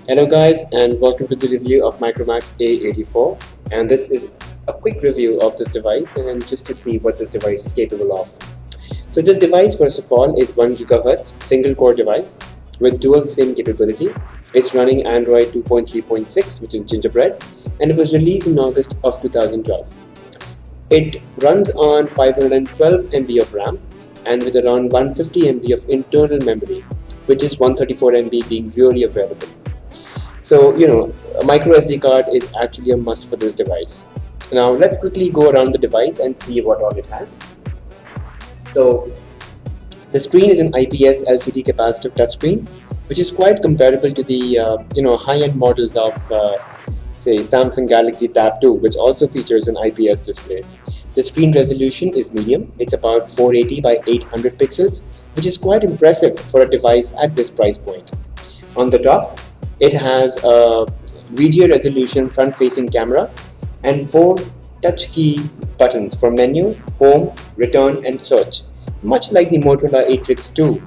Hello guys, and welcome to the review of Micromax A84, and this is a quick review of this device and just to see what this device is capable of. So this device, first of all, is 1 GHz single core device with dual SIM capability. It's running Android 2.3.6, which is Gingerbread, and it was released in August of 2012. It runs on 512 MB of RAM and with around 150 MB of internal memory, which is 134 MB being really available. So, a microSD card is actually a must for this device. Now, let's quickly go around the device and see what all it has. So, the screen is an IPS LCD Capacitive touchscreen, which is quite comparable to the high-end models of say Samsung Galaxy Tab 2, which also features an IPS display. The screen resolution is medium. It's about 480 by 800 pixels, which is quite impressive for a device at this price point. On the top, it has a VGA resolution front-facing camera and 4 touch key buttons for menu, home, return, and search, much like the Motorola Atrix 2,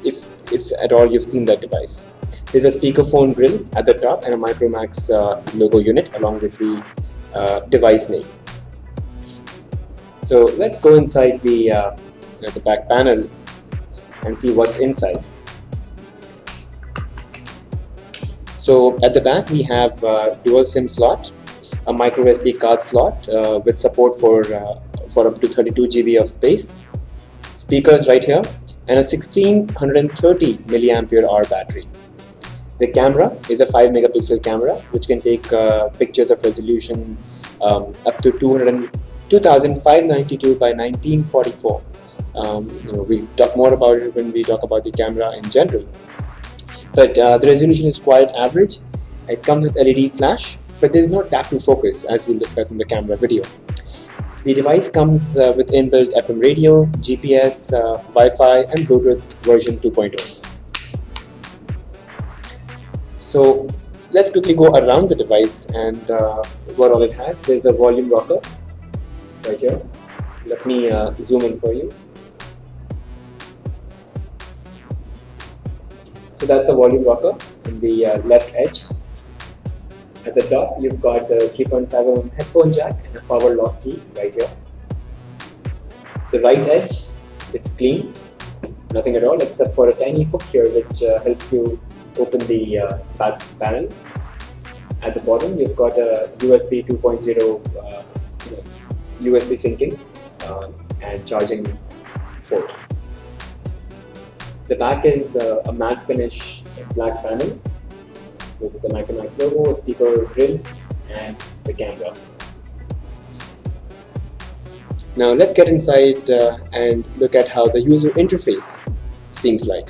if at all you've seen that device. There's a speakerphone grill at the top and a Micromax logo unit along with the device name. So let's go inside the back panel and see what's inside. So at the back we have a dual SIM slot, a microSD card slot with support for up to 32 GB of space, speakers right here, and a 1630 mAh battery. The camera is a 5 megapixel camera which can take pictures of resolution up to 2592 by 1944. We'll talk more about it when we talk about the camera in general. But the resolution is quite average. It comes with LED flash, but there's no tap to focus as we'll discuss in the camera video. The device comes with inbuilt FM radio, GPS, Wi-Fi, and Bluetooth version 2.0. So let's quickly go around the device and what all it has. There's a volume rocker right here. Let me zoom in for you. So that's the volume rocker in the left edge. At the top, you've got the 3.5mm headphone jack and a power lock key right here. The right edge, it's clean, nothing at all except for a tiny hook here which helps you open the back panel. At the bottom, you've got a USB 2.0 USB syncing and charging port. The back is a matte finish black panel with the Micromax logo, speaker grill, and the camera. Now let's get inside and look at how the user interface seems like.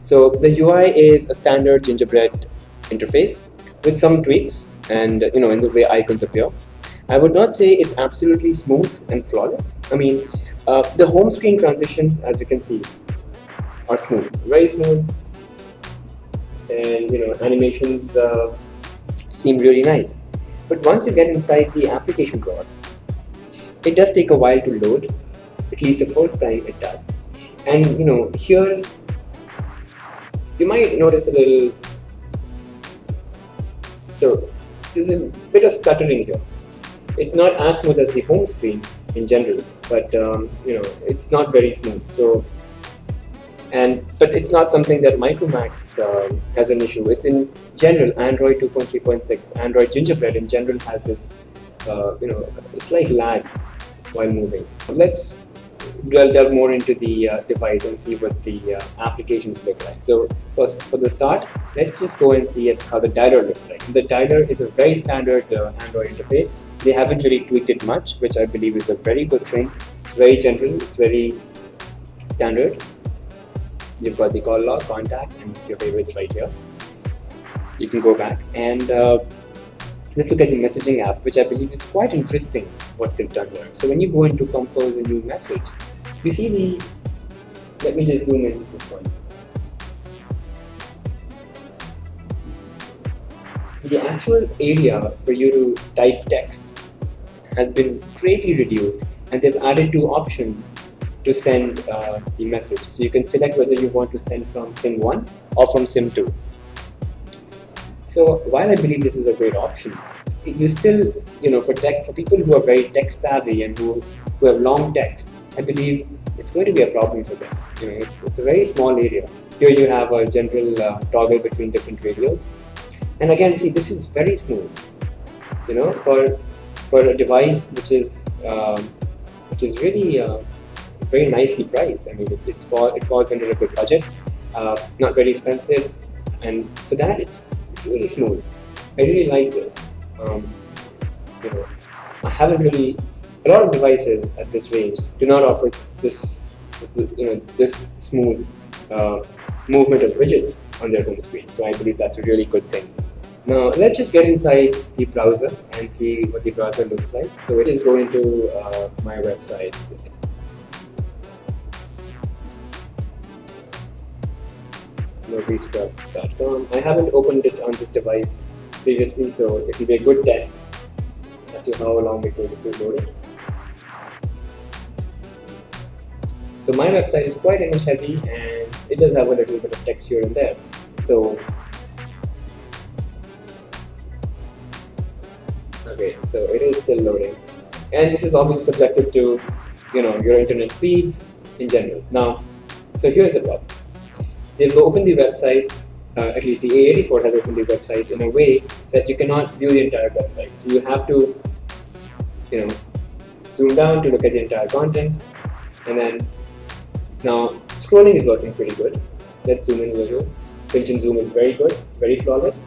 So the UI is a standard Gingerbread interface with some tweaks and in the way icons appear. I would not say it's absolutely smooth and flawless. I mean, the home screen transitions, as you can see, are smooth, very smooth, and animations seem really nice. But once you get inside the application drawer, it does take a while to load. At least the first time it does. And here you might notice a little. So there's a bit of stuttering here. It's not as smooth as the home screen in general, but it's not very smooth. So. But it's not something that Micromax has an issue. It's in general Android 2.3.6. Android Gingerbread in general has this, slight lag while moving. Let's delve more into the device and see what the applications look like. So first, for the start, let's just go and see how the dialer looks like. The dialer is a very standard Android interface. They haven't really tweaked it much, which I believe is a very good thing. It's very general. It's very standard. You've got the call log, contacts, and your favorites right here. You can go back and let's look at the messaging app, which I believe is quite interesting what they've done here. So when you go into compose a new message, you see let me just zoom in this one. The actual area for you to type text has been greatly reduced, and they've added 2 options to send the message. So you can select whether you want to send from SIM 1 or from SIM 2. So while I believe this is a great option, you still, for people who are very tech savvy and who have long texts, I believe it's going to be a problem for them. It's a very small area. Here you have a general toggle between different radios, and again, see, this is very smooth. For a device which is really very nicely priced. I mean, it falls under a good budget, not very expensive, and for that, it's really smooth. I really like this. You know, I haven't really. A lot of devices at this range do not offer this smooth movement of widgets on their home screen. So I believe that's a really good thing. Now let's just get inside the browser and see what the browser looks like. So it is going to my website. mobiscrub.com. I haven't opened it on this device previously, so it will be a good test as to how long it takes to load it. So my website is quite image heavy and it does have a little bit of text here and there. So okay, so it is still loading, and this is obviously subjected to your internet speeds in general. Now, so here's the problem. They've opened the website, at least the A84 has opened the website in a way that you cannot view the entire website. So you have to, zoom down to look at the entire content, and then now scrolling is working pretty good. Let's zoom in a little. Pinch and zoom is very good, very flawless.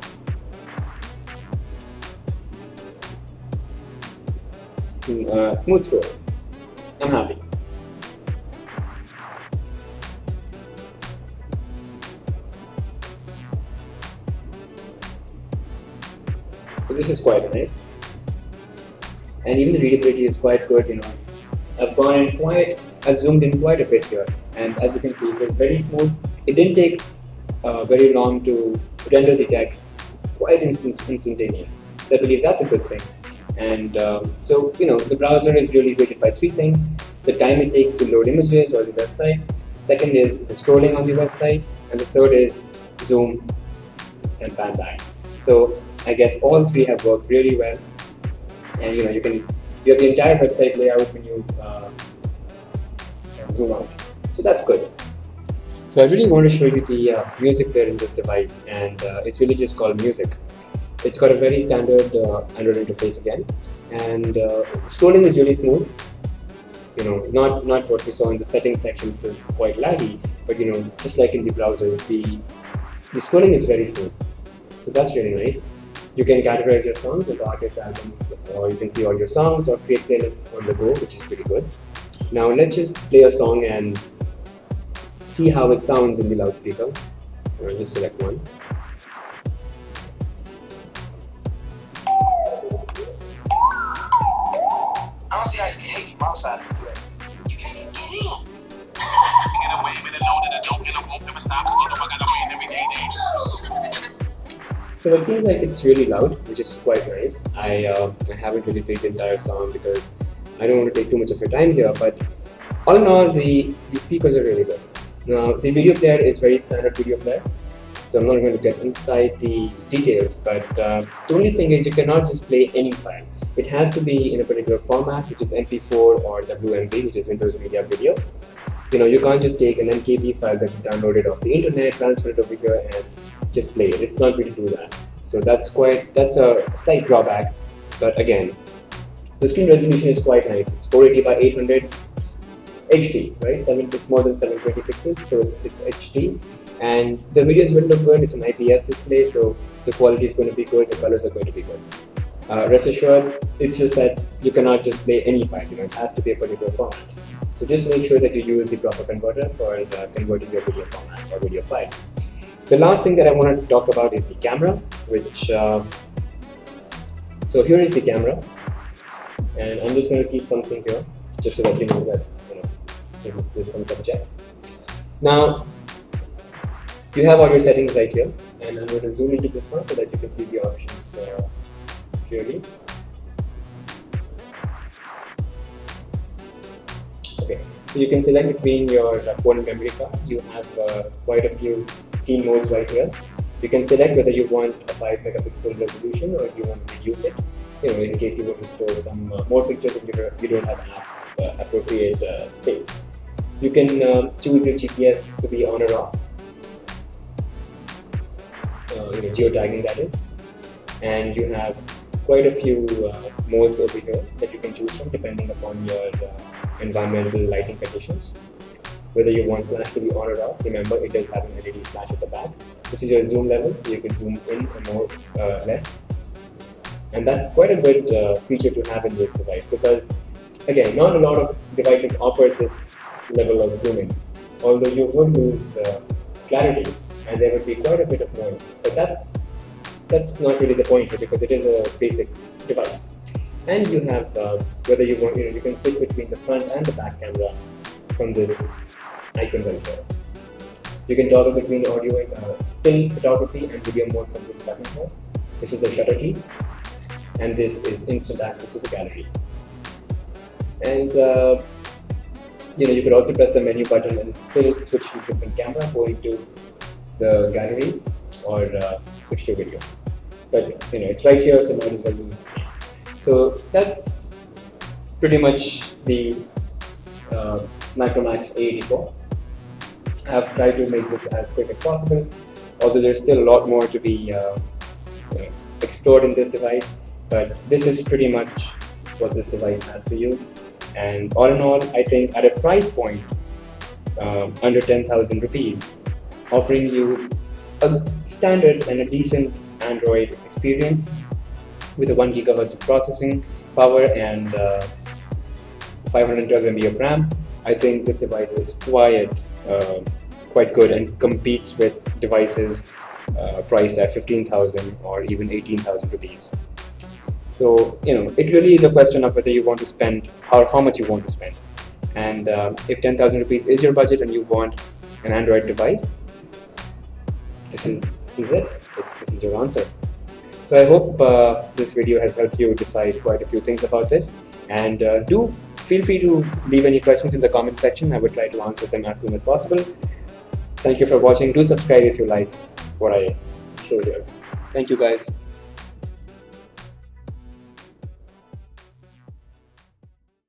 Smooth scroll. I'm happy. So this is quite nice, and even the readability is quite good. I've zoomed in quite a bit here, and as you can see, it was very smooth. It didn't take very long to render the text. It's quite instantaneous. So I believe that's a good thing. And so the browser is really rated by three things: the time it takes to load images or the website. Second is the scrolling on the website, and the third is zoom and pan back. So I guess all three have worked really well, and you have the entire website layout when you zoom out. So that's good. So I really want to show you the music player in this device, and it's really just called Music. It's got a very standard Android interface again, and scrolling is really smooth. Not what we saw in the settings section, which was quite laggy, but just like in the browser, the scrolling is very smooth. So that's really nice. You can categorize your songs as artist albums, or you can see all your songs or create playlists on the go, which is pretty good. Now let's just play a song and see how it sounds in the loudspeaker. I'll just select one. I don't see how you can hate from outside of the clip. You can't even get in. Get away with it, loaded, I don't get a won't never stop. I gotta win every day. So it seems like it's really loud, which is quite nice. I haven't really played the entire song because I don't want to take too much of your time here, but all in all, the speakers are really good. Now, the video player is very standard video player, so I'm not going to get inside the details, but the only thing is you cannot just play any file. It has to be in a particular format, which is MP4 or WMV, which is Windows Media Video. You can't just take an MKV file that you downloaded off the internet, transfer it over here, and just play it. It's not going to do that. So that's a slight drawback. But again, the screen resolution is quite nice. It's 480 by 800 HD, right? It's more than 720 pixels, so it's HD. And the videos will look good. It's an IPS display, so the quality is going to be good. The colors are going to be good. Rest assured, it's just that you cannot just play any file. It has to be a particular format. So just make sure that you use the proper converter for converting your video format or video file. The last thing that I want to talk about is the camera, which so here is the camera, and I'm just going to keep something here just so that you know that there's some subject. Now you have all your settings right here, and I'm going to zoom into this one so that you can see the options clearly. Okay, so you can select between your phone and memory card. You have quite a few scene modes right here. You can select whether you want a 5 megapixel resolution or if you want to reduce it, in case you want to store some more pictures and you don't have an appropriate space. You can choose your GPS to be on or off, geotagging that is, and you have quite a few modes over here that you can choose from depending upon your environmental lighting conditions. Whether you want flash to be on or off, remember it does have an LED flash at the back. This is your zoom level, so you can zoom in or more, less. And that's quite a good feature to have in this device, because again, not a lot of devices offer this level of zooming, although you would lose clarity and there would be quite a bit of noise. But that's not really the point here, because it is a basic device. And you have whether you want, you can switch between the front and the back camera from this icon right here. You can toggle between audio and still photography and video mode from this button here. This is the shutter key, and this is instant access to the gallery. And you could also press the menu button and still switch to different camera, going to the gallery or switch to video. But it's right here, so might as well use the same. So that's pretty much the Micromax A84. I have tried to make this as quick as possible, although there's still a lot more to be explored in this device. But this is pretty much what this device has for you. And all in all, I think at a price point under 10,000 rupees, offering you a standard and a decent Android experience with a 1 GHz of processing power and 512 MB of RAM, I think this device is quite good and competes with devices priced at 15,000 or even 18,000 rupees. So it really is a question of whether you want to spend, how much you want to spend. And if 10,000 rupees is your budget and you want an Android device, this is it. This is your answer. So I hope this video has helped you decide quite a few things about this. And do feel free to leave any questions in the comment section. I will try to answer them as soon as possible. Thank you for watching. Do subscribe if you like what I showed here. Thank you guys.